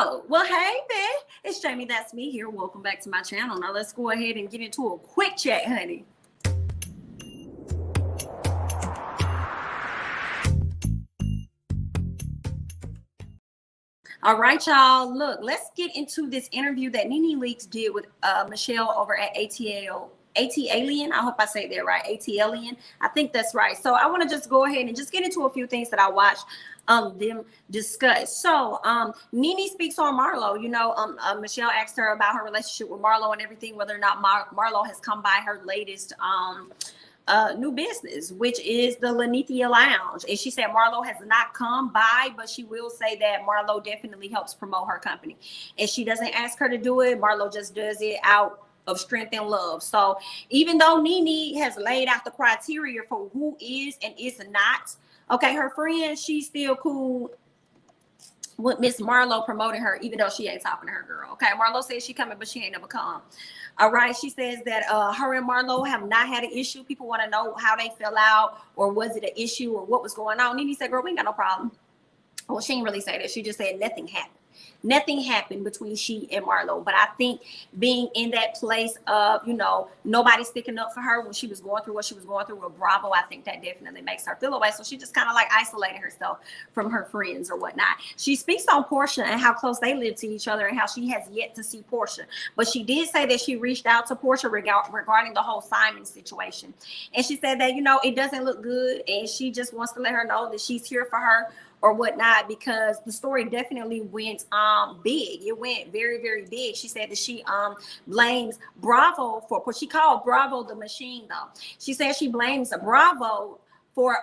Oh, well, hey, man. It's Jamie, that's me here. Welcome back to my channel. Now, let's go ahead and get into a quick chat, honey. All right, y'all. Look, let's get into this interview that Nene Leakes did with Michelle over at ATLian. I hope I say that right. ATLian. I think that's right. So I want to just go ahead and just get into a few things that I watched them discuss. So Nene speaks on Marlo. You know, Michelle asked her about her relationship with Marlo and everything, whether or not Marlo has come by her latest new business, which is the Lanithia Lounge. And she said Marlo has not come by, but she will say that Marlo definitely helps promote her company. And she doesn't ask her to do it. Marlo just does it out of strength and love. So even though Nene has laid out the criteria for who is and is not, okay, her friend, she's still cool with Miss Marlo promoting her, even though she ain't talking to her girl. Okay, Marlo says she coming, but she ain't never come. All right, she says that her and Marlo have not had an issue. People want to know how they fell out, or was it an issue, or what was going on. Nene said, girl, we ain't got no problem. Well, she didn't really say that. She just said nothing happened. Nothing happened between she and Marlo. But I think being in that place of, you know, nobody sticking up for her when she was going through what she was going through with Bravo, I think that definitely makes her feel away. So she just kind of like isolated herself from her friends or whatnot. She speaks on Portia and how close they live to each other and how she has yet to see Portia. But she did say that she reached out to Portia regarding the whole Simon situation. And she said that, you know, it doesn't look good. And she just wants to let her know that she's here for her or whatnot, because the story definitely went big. It went very, very big. She said that she blames Bravo for what she called Bravo the machine, though. She said she blames Bravo for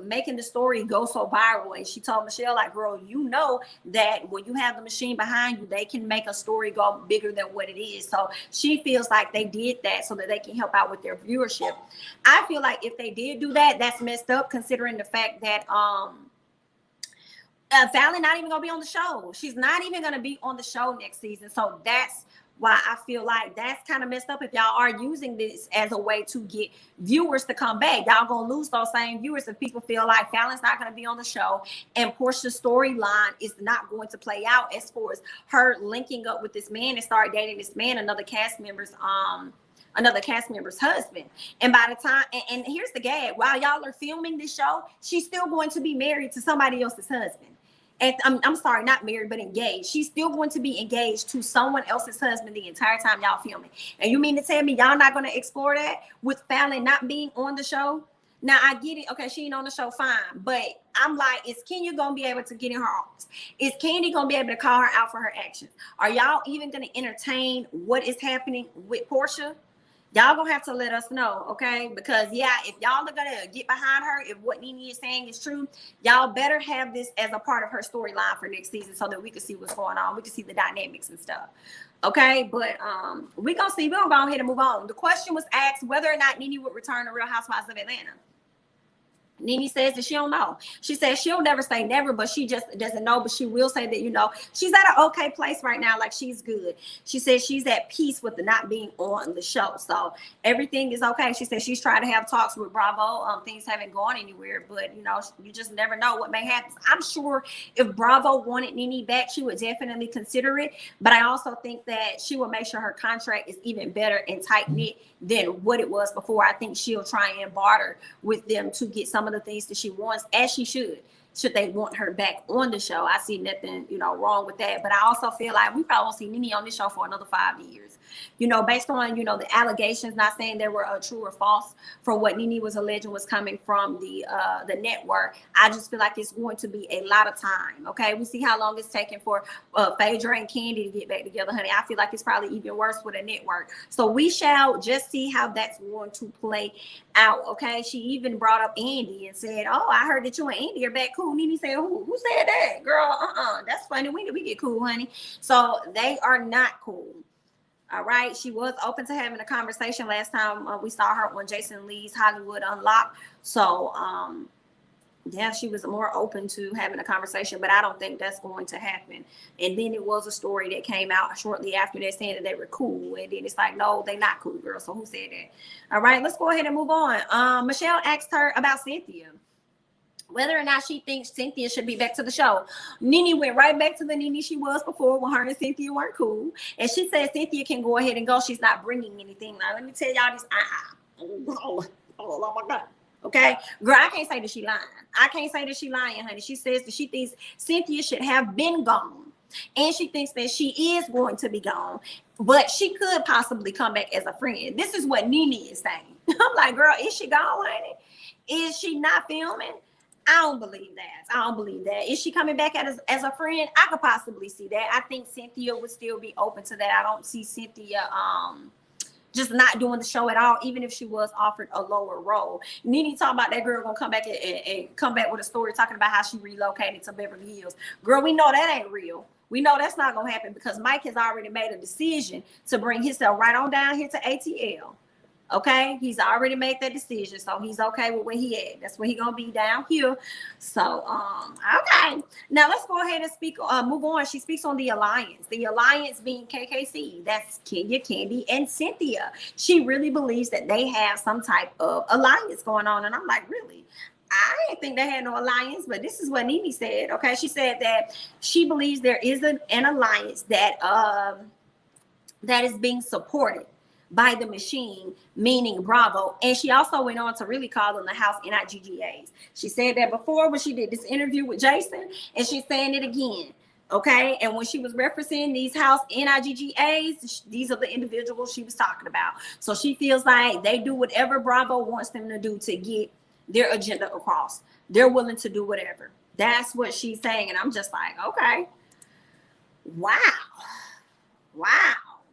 making the story go so viral. And she told Michelle, like, girl, you know that when you have the machine behind you, they can make a story go bigger than what it is. So she feels like they did that so that they can help out with their viewership. I feel like if they did do that, that's messed up, considering the fact that Fallon not even gonna be on the show. She's not even gonna be on the show next season. So that's why I feel like that's kind of messed up. If y'all are using this as a way to get viewers to come back, y'all gonna lose those same viewers if people feel like Fallon's not gonna be on the show and Portia's storyline is not going to play out as far as her linking up with this man and start dating this man, another cast member's husband. And by the time, and here's the gag, while y'all are filming this show, she's still going to be married to somebody else's husband. And I'm sorry, not married, but engaged. She's still going to be engaged to someone else's husband the entire time y'all filming. And you mean to tell me y'all not going to explore that with Fallon not being on the show? Now, I get it. Okay, she ain't on the show, fine. But I'm like, is Kenya going to be able to get in her office? Is Kandi going to be able to call her out for her actions? Are y'all even going to entertain what is happening with Portia? Y'all gonna have to let us know, okay? Because yeah, if y'all are gonna get behind her, if what Nene is saying is true, y'all better have this as a part of her storyline for next season so that we can see what's going on. We can see the dynamics and stuff. Okay, but we gonna see. We're gonna go ahead and move on. The question was asked whether or not Nene would return to Real Housewives of Atlanta. Nene says that she don't know. She says she'll never say never, but she just doesn't know. But she will say that, you know, she's at an okay place right now. Like, she's good. She says she's at peace with the not being on the show. So everything is okay. She says she's trying to have talks with Bravo. Things haven't gone anywhere, but, you know, you just never know what may happen. I'm sure if Bravo wanted Nene back, she would definitely consider it. But I also think that she will make sure her contract is even better and tight-knit than what it was before. I think she'll try and barter with them to get some of the things that she wants, as she should they want her back on the show. I see nothing, you know, wrong with that. But I also feel like we probably won't see Nene on this show for another 5 years, you know, based on, you know, the allegations, not saying they were true or false for what Nene was alleging was coming from the network. I just feel like it's going to be a lot of time. Okay, we see how long it's taking for Phaedra and Kandi to get back together, honey. I feel like it's probably even worse with a network. So we shall just see how that's going to play out. Okay, she even brought up Andy and said, oh, I heard that you and Andy are back cool. Nene said, who said that? Girl, that's funny. When did we get cool, honey? So they are not cool. All right. She was open to having a conversation last time we saw her on Jason Lee's Hollywood Unlocked. So yeah, she was more open to having a conversation, but I don't think that's going to happen. And then it was a story that came out shortly after that saying that they were cool. And then it's like, no, they're not cool, girl. So who said that? All right, let's go ahead and move on. Michelle asked her about Cynthia. whether or not she thinks Cynthia should be back to the show. Nene went right back to the Nene she was before when her and Cynthia weren't cool. And she said Cynthia can go ahead and go. She's not bringing anything. Now, let me tell y'all this. Oh my God. Okay, girl, I can't say that she lying. I can't say that she lying, honey. She says that she thinks Cynthia should have been gone, and she thinks that she is going to be gone, but she could possibly come back as a friend. This is what Nene is saying. I'm like, girl, is she gone, honey? Is she not filming? I don't believe that. I don't believe that. Is she coming back as a friend? I could possibly see that. I think Cynthia would still be open to that. I don't see Cynthia just not doing the show at all, even if she was offered a lower role. Nene talking about that girl gonna come back and come back with a story talking about how she relocated to Beverly Hills. Girl, we know that ain't real. We know that's not gonna happen because Mike has already made a decision to bring himself right on down here to ATL. Okay, he's already made that decision, so he's okay with where he at. That's where he gonna be, down here. So okay, now let's go ahead and speak move on. She speaks on the alliance being KKC. That's Kenya, Kandi, and Cynthia. She really believes that they have some type of alliance going on, and I'm like, really? I didn't think they had no alliance, but this is what Nene said. Okay, she said that she believes there is an alliance that is being supported by the machine, meaning Bravo. And she also went on to really call them the house NIGGAs. She said that before when she did this interview with Jason, and she's saying it again. Okay, and when she was referencing these house NIGGAs, these are the individuals she was talking about. So she feels like they do whatever Bravo wants them to do to get their agenda across. They're willing to do whatever. That's what she's saying. And I'm just like, okay, wow.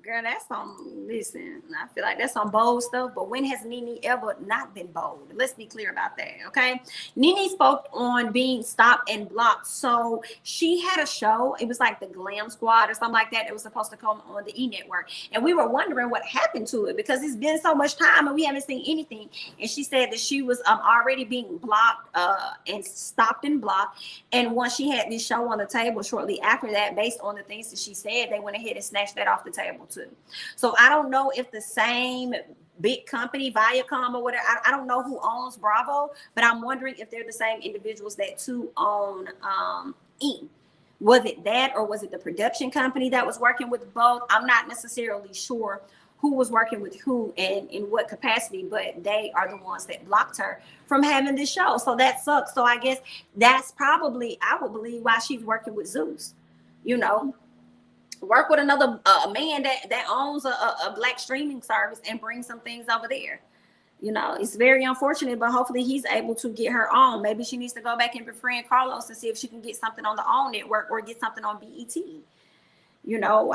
Girl, that's some, listen, I feel like that's some bold stuff, but when has Nene ever not been bold? Let's be clear about that, okay? Nene spoke on being stopped and blocked. So she had a show, it was like the Glam Squad or something like that. It was supposed to come on the E! Network. And we were wondering what happened to it because it's been so much time and we haven't seen anything. And she said that she was already being blocked and stopped and blocked. And once she had this show on the table shortly after that, based on the things that she said, they went ahead and snatched that off the table too. So I don't know if the same big company, Viacom or whatever, I don't know who owns Bravo, but I'm wondering if they're the same individuals that too own E! Was it that, or was it the production company that was working with both? I'm not necessarily sure who was working with who and in what capacity, but they are the ones that blocked her from having this show. So that sucks. So I guess that's probably, I would believe, why she's working with Zeus, you know. Work with another man that owns a black streaming service and bring some things over there. You know, it's very unfortunate, but hopefully he's able to get her on. Maybe she needs to go back and befriend Carlos and see if she can get something on the OWN network or get something on BET. You know,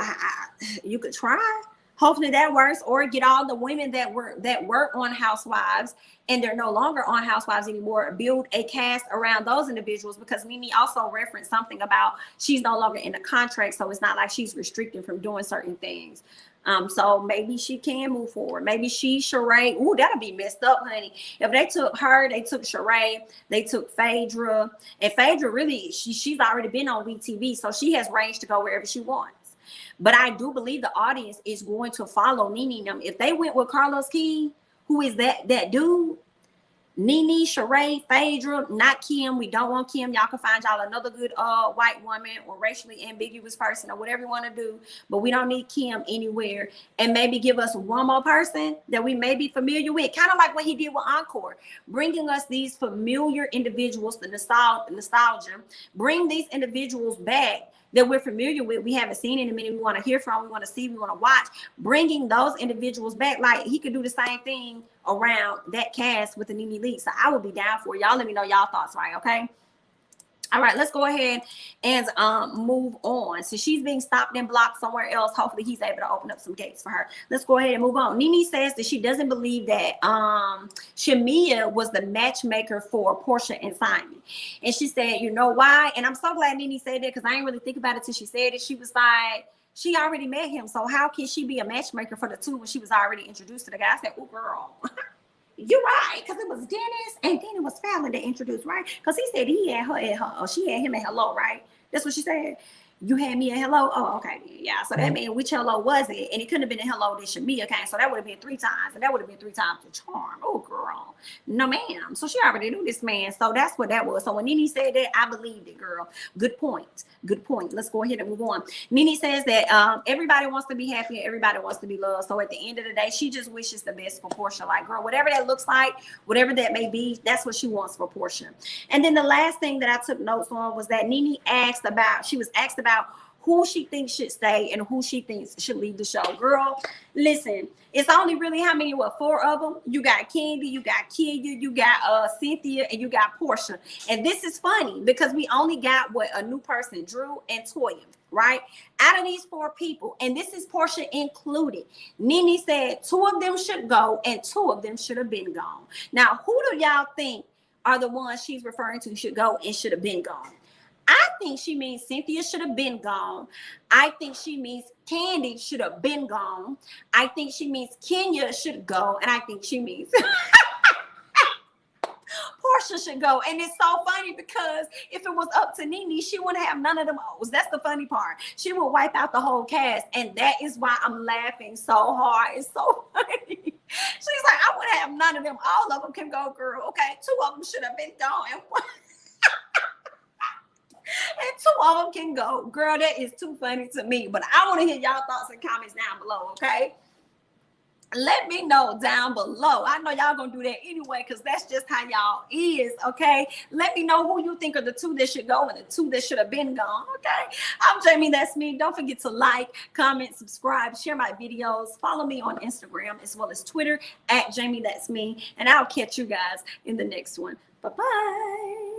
you could try. Hopefully that works, or get all the women that were on Housewives and they're no longer on Housewives anymore, build a cast around those individuals, because Nene also referenced something about she's no longer in a contract, so it's not like she's restricted from doing certain things. So maybe she can move forward. Maybe she, Sheree, ooh, that'll be messed up, honey. If they took her, they took Sheree, they took Phaedra, and Phaedra really, she's already been on WeTV, so she has range to go wherever she wants. But I do believe the audience is going to follow Nene them. If they went with Carlos King, who is that dude, Nene, Sheree, Phaedra, not Kim. We don't want Kim. Y'all can find y'all another good white woman or racially ambiguous person or whatever you want to do. But we don't need Kim anywhere. And maybe give us one more person that we may be familiar with. Kind of like what he did with Encore. Bringing us these familiar individuals, the nostalgia. Bring these individuals back that we're familiar with, we haven't seen in a minute, we want to hear from, we want to see, we want to watch, bringing those individuals back. Like, he could do the same thing around that cast with the Nene Leakes. So I would be down for y'all. Let me know y'all thoughts, right? Okay. All right, let's go ahead and move on. So she's being stopped and blocked somewhere else. Hopefully he's able to open up some gates for her. Let's go ahead and move on. Nene says that she doesn't believe that Shamia was the matchmaker for Portia and Simon. And she said, you know why? And I'm so glad Nene said that, because I didn't really think about it till she said it. She was like, she already met him, so how can she be a matchmaker for the two when she was already introduced to the guy? I said, oh, girl. You're right, because it was Dennis and then it was Fallon that introduced, right? Because he said he had her at her, or she had him at hello, right? That's what she said. You had me a hello. Oh, okay. Yeah. So that means which hello was it? And it couldn't have been a hello that should be. Okay. So that would have been 3 times. And that would have been 3 times the charm. Oh, girl. No, ma'am. So she already knew this man. So that's what that was. So when Nene said that, I believed it, girl. Good point. Good point. Let's go ahead and move on. Nene says that everybody wants to be happy and everybody wants to be loved. So at the end of the day, she just wishes the best for Portia. Like, girl, whatever that looks like, whatever that may be, that's what she wants for Portia. And then the last thing that I took notes on was that Nene asked about, she was asked about who she thinks should stay and who she thinks should leave the show. Girl, listen, it's only really how many? What, 4 of them? You got Kandi, you got Kenya, you got Cynthia, and you got Portia. And this is funny because we only got a new person, Drew and Toya, right? Out of these 4 people, and this is Portia included, Nene said 2 of them should go and 2 of them should have been gone. Now, who do y'all think are the ones she's referring to should go and should have been gone? I think she means Cynthia should have been gone. I think she means Kandi should have been gone. I think she means Kenya should go. And I think she means Portia should go. And it's so funny because if it was up to Nene, she wouldn't have none of them O's. That's the funny part. She would wipe out the whole cast. And that is why I'm laughing so hard. It's so funny. She's like, I wouldn't have none of them. All of them can go, girl. Okay, 2 of them should have been gone. And 2 of them can go. Girl, that is too funny to me. But I want to hear y'all thoughts and comments down below, okay? Let me know down below. I know y'all gonna do that anyway because that's just how y'all is, okay? Let me know who you think are the 2 that should go and the 2 that should have been gone, okay? I'm Jamie, that's me. Don't forget to like, comment, subscribe, share my videos. Follow me on Instagram as well as Twitter at Jamie, that's me. And I'll catch you guys in the next one. Bye-bye.